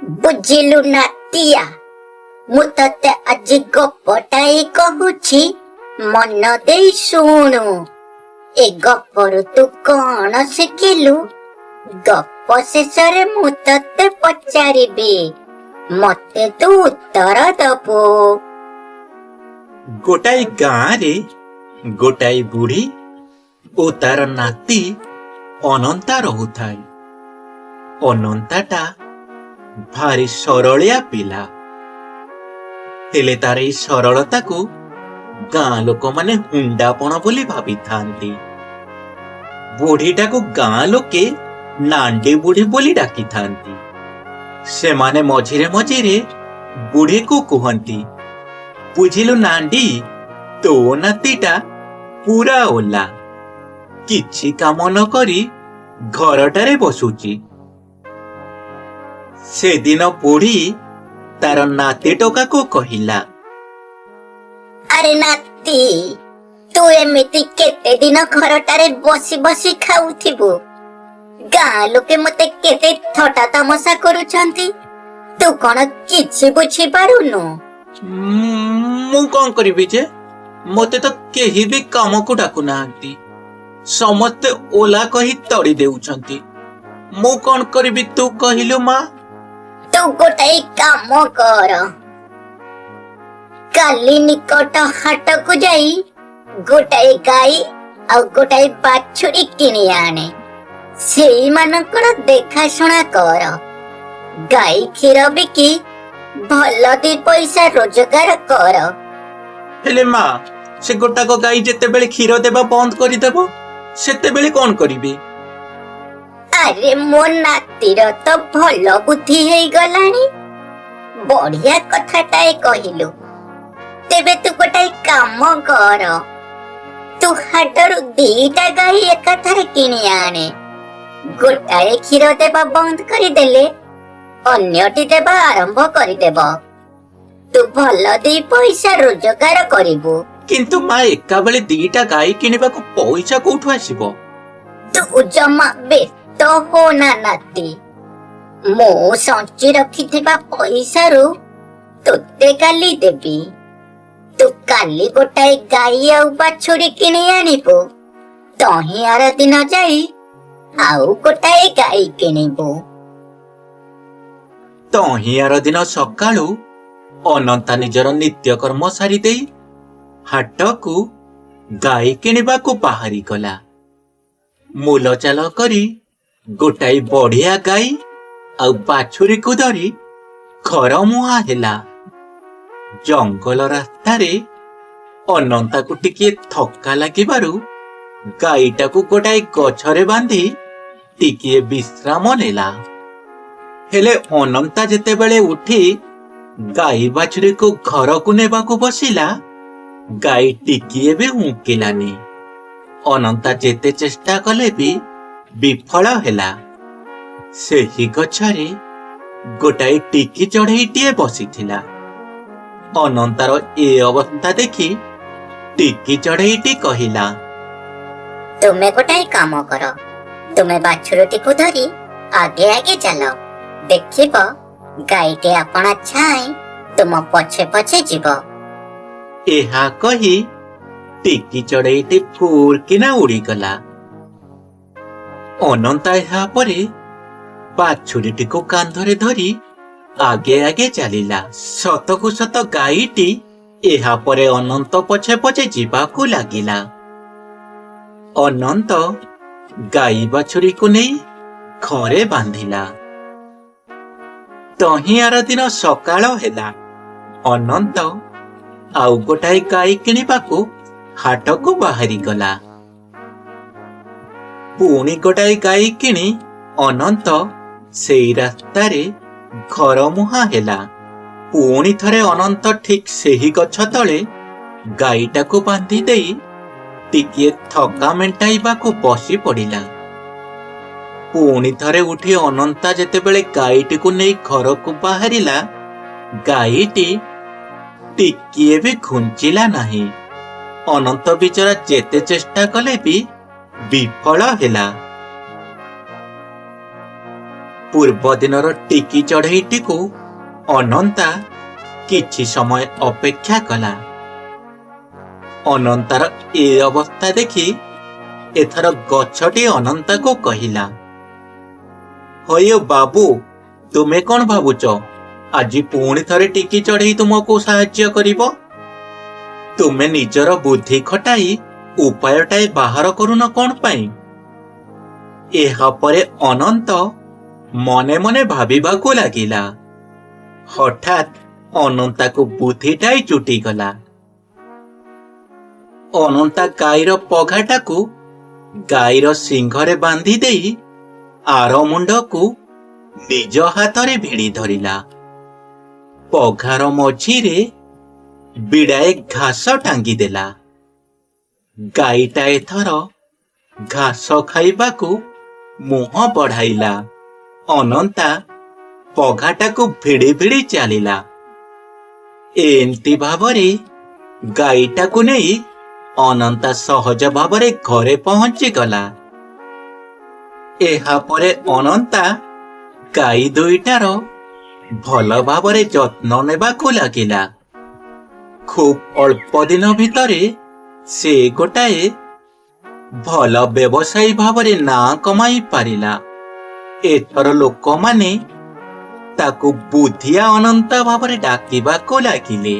ବୁଝିଲୁ ନାତିଆ, ମୁଁ ତତେ ଆଜି ଗପଟାଏ କହୁଛି, ମନ ଦେଇ ଶୁଣୁ। ଏ ଗପରୁ ତୁ କଣ ଶିଖିଲୁ? ଗପ ଶେଷରେ ମୁଁ ତତେ ପଚାରିବି, ମତେ ତୁ ଉତ୍ତର ଦବୁ। ଗୋଟାଏ ଗାଁରେ ଗୋଟାଏ ବୁଢ଼ୀ ଓ ତାର ନାତି ଅନନ୍ତା ରହୁଥାଏ। ଅନନ୍ତାଟା ଭାରି ସରଳିଆ ପିଲା, ହେଲେ ତାର ଏଇ ସରଳତାକୁ ଗାଁ ଲୋକମାନେ ହୁଣ୍ଡାପଣ ବୋଲି ଭାବିଥାନ୍ତି। ବୁଢ଼ୀଟାକୁ ଗାଁ ଲୋକେ ନାଣ୍ଡି ବୁଢ଼ୀ ବୋଲି ଡାକିଥାନ୍ତି। ସେମାନେ ମଝିରେ ମଝିରେ ବୁଢ଼ୀକୁ କୁହନ୍ତି, ବୁଝିଲୁ ନାଣ୍ଡି, ତୋ ନାତିଟା ପୁରା ଓଲା, କିଛି କାମ ନ କରି ଘରଟାରେ ବସୁଛି। ସେଦିନ ବୁଢ଼ୀ ତାର ନାତି ଟୋକାକୁ କହିଲା, ଆରେ ନାତି, ତୁ ଏମିତି କେତେ ଦିନ ଘରଟାରେ ବସି ବସି ଖାଉଥିବୁ? ଗାଁ ଲୋକେ ମତେ କେତେ ଥଟା ତମସା କରୁଛନ୍ତି, ତୁ କଣ କିଛି ବୁଝିପାରୁନୁ? ମୁଁ କଣ କରିବି ଯେ, ମତେ ତ କେହି ବି କାମକୁ ଡାକୁନାହାନ୍ତି। ସମସ୍ତେ ଓଲା କହି ତଡ଼ି ଦେଉଛନ୍ତି। ମୁଁ କଣ କରିବି ତୁ କହିଲୁ ମା? ତୁ ଗୋଟାଏ କାମ କର, କାଲି ନିକଟ ହାଟକୁ ଯାଇ ଗୋଟାଏ ଗାଈ ଆଉ ଗୋଟାଏ ବାଛୁରୀ କିଣି ଆଣେ। ସେଇମାନଙ୍କର ଦେଖାଶୁଣା କର। ଗାଈ କ୍ଷୀର ବିକି ଭଲ 2 ପଇସା ରୋଜଗାର କର। ହେଲେ ମା, ସେ ଗୋଟାକ ଗାଈ ଯେତେବେଳେ କ୍ଷୀର ଦେବା ବନ୍ଦ କରିଦେବ, ସେତେବେଳେ କଣ କରିବି? ଆରେ ମୋ ନାତିର ତ ଭଲ ବୁଦ୍ଧି ହେଇଗଲାଣି। ବଢିଆ କଥାଟାଏ କହିଲୁ। ତେବେ ତୁ ଗୋଟାଏ କାମ କର, ତୁ ହାଟରୁ 2ଟା ଗାଈ ଏକାଥରେ କିଣି ଆଣେ। ଗୋଟାଏ କ୍ଷୀର ଦେବା ବନ୍ଦ କରିଦେଲେ ଅନ୍ୟଟି ଦେବା ଆରମ୍ଭ କରିଦେବ। ତୁ ଭଲ 2 ପଇସା ରୋଜଗାର କରିବୁ। କିନ୍ତୁ ମା, ଏକା ବେଳେ 2ଟା ଗାଈ କିଣିବାକୁ ପଇସା କୋଉଠୁ ଆସିବ? ତୁ ଜମା ବ୍ୟସ୍ତ ହୋନା ନାତି, ମୁଁ ସଞ୍ଚି ରଖିଥିବା ପଇସାରୁ ତୋତେ କାଲି ଦେବି। ତୁ କାଲି ଗୋଟାଏ ଗାଈ ଆଉ ବାଛୁରୀ କିଣି ଆଣିବୁ। ତହିଁ ଆର ଦିନ ଯାଇ ଆଉ ଗୋଟାଏ ଗାଈ କିଣିବୁ। ତହିଁ ଆର ଦିନ ସକାଳୁ ଅନନ୍ତା ନିଜର ନିତ୍ୟକର୍ମ ସାରି ଦେଇ ହାଟକୁ ଗାଈ କିଣିବାକୁ ବାହାରି ଗଲା। ମୂଲଚାଲ କରି ଗୋଟାଏ ବଢିଆ ଗାଈ ଆଉ ବାଛୁରୀକୁ ଧରି ଘର ମୁହାଁ ହେଲା। ଜଙ୍ଗଲ ରାସ୍ତାରେ ଅନନ୍ତାକୁ ଟିକିଏ ଥକା ଲାଗିବାରୁ ଗାଈଟାକୁ ଗୋଟାଏ ଗଛରେ ବାନ୍ଧି ଟିକିଏ ବିଶ୍ରାମ ନେଲା। ହେଲେ ଅନନ୍ତା ଯେତେବେଳେ ଉଠି ଗାଈ ବାଛୁରୀକୁ ଘରକୁ ନେବାକୁ ବସିଲା, ଗାଈ ଟିକିଏ ବି ଉଙ୍କିଲାନି। ଅନନ୍ତା ଯେତେ ଚେଷ୍ଟା କଲେ ବି ବିଫଳ ହେଲା। ସେହି ଗଛରେ ଗୋଟାଏ ଟିକି ଚଢ଼େଇଟିଏ ବସିଥିଲା। ଅନନ୍ତାର ଏ ଅବସ୍ଥା ଦେଖି ଟିକି ଚଢ଼େଇଟି କହିଲା, ତୁମେ ଗୋଟାଏ କାମ କର, ତୁମେ ବାଛୁରୀଟିକୁ ଧରି ଆଗେ ଆଗେ ଚାଲ। ଦେଖିବ ଗାଈଟି ଆପଣା ଛାଏଁ ତୁମ ପଛେ ପଛେ ଯିବ। ଏହା କହି ଟିକି ଚଢ଼େଇଟି ଫୁର୍କିନା ଉଡ଼ିଗଲା। ଅନନ୍ତା ଏହା ପରେ ବାଛୁରୀଟିକୁ କାନ୍ଧରେ ଧରି ଆଗେ ଆଗେ ଚାଲିଲା। ସତକୁ ସତ ଗାଈଟି ଏହା ପରେ ଅନନ୍ତ ପଛେ ପଛେ ଯିବାକୁ ଲାଗିଲା। ଅନନ୍ତ ଗାଈ ବାଛୁରୀକୁ ନେଇ ଘରେ ବାନ୍ଧିଲା। ତହିଁ ଆର ଦିନ ସକାଳ ହେଲା। ଅନନ୍ତ ଆଉ ଗୋଟାଏ ଗାଈ କିଣିବାକୁ ହାଟକୁ ବାହାରି ଗଲା। ପୁଣି ଗୋଟାଏ ଗାଈ କିଣି ଅନନ୍ତ ସେଇ ରାସ୍ତାରେ ଘର ମୁହାଁ ହେଲା। ପୁଣି ଥରେ ଅନନ୍ତ ଠିକ୍ ସେହି ଗଛ ତଳେ ଗାଈଟାକୁ ବାନ୍ଧି ଦେଇ ଟିକିଏ ଥକା ମେଣ୍ଟାଇବାକୁ ବସି ପଡ଼ିଲା। ପୁଣି ଥରେ ଉଠି ଅନନ୍ତା ଯେତେବେଳେ ଗାଈଟିକୁ ନେଇ ଘରକୁ ବାହାରିଲା, ଗାଈଟି ଟିକିଏ ବି ଘୁଞ୍ଚିଲା ନାହିଁ। ଅନନ୍ତ ବିଚରା ଯେତେ ଚେଷ୍ଟା କଲେ ବି ବିଫଳ ହେଲା। ପୂର୍ବ ଦିନର ଟିକି ଚଢ଼େଇଟିକୁ ଅନନ୍ତା କିଛି ସମୟ ଅପେକ୍ଷା କଲା। ଅନନ୍ତାର ଏ ଅବସ୍ଥା ଦେଖି ଏଥର ଗଛଟି ଅନନ୍ତାକୁ କହିଲା, ହଇଓ ବାବୁ, ତୁମେ କଣ ଭାବୁଛ ଆଜି ପୁଣି ଥରେ ଟିକି ଚଢ଼େଇ ତୁମକୁ ସାହାଯ୍ୟ କରିବ? ତୁମେ ନିଜର ବୁଦ୍ଧି ଖଟାଇ ଉପାୟଟାଏ ବାହାର କରୁନ କଣ ପାଇଁ? ଏହାପରେ ଅନନ୍ତ ମନେ ମନେ ଭାବିବାକୁ ଲାଗିଲା। ହଠାତ୍ ଅନନ୍ତାକୁ ବୁଦ୍ଧିଟାଏ ଜୁଟିଗଲା। ଅନନ୍ତା ଗାଈର ପଘାଟାକୁ ଗାଈର ଶିଙ୍ଘରେ ବାନ୍ଧି ଦେଇ ଆର ମୁଣ୍ଡକୁ ନିଜ ହାତରେ ଭିଡ଼ି ଧରିଲା। ପଘାର ମଝିରେ ବିଡ଼ାଏ ଘାସ ଟାଙ୍ଗିଦେଲା। ଗାଈଟା ଏଥର ଘାସ ଖାଇବାକୁ ମୁହଁ ବଢ଼ାଇଲା। ଅନନ୍ତା ପଘାଟାକୁ ଭିଡ଼ି ଭିଡ଼ି ଚାଲିଲା। ଏମିତି ଭାବରେ ଗାଈଟାକୁ ନେଇ ଅନନ୍ତା ସହଜ ଭାବରେ ଘରେ ପହଞ୍ଚିଗଲା। ଏହାପରେ ଅନନ୍ତା ଗାଈ ଦୁଇଟାର ଭଲ ଭାବରେ ଯତ୍ନ ନେବାକୁ ଲାଗିଲା। ଖୁବ୍ ଅଳ୍ପ ଦିନ ଭିତରେ ସେ ଗୋଟାଏ ଭଲ ବ୍ୟବସାୟୀ ଭାବରେ ନାଁ କମାଇ ପାରିଲା। ଏଥର ଲୋକମାନେ ତାକୁ ବୁଦ୍ଧିଆ ଅନନ୍ତା ଭାବରେ ଡାକିବାକୁ ଲାଗିଲେ।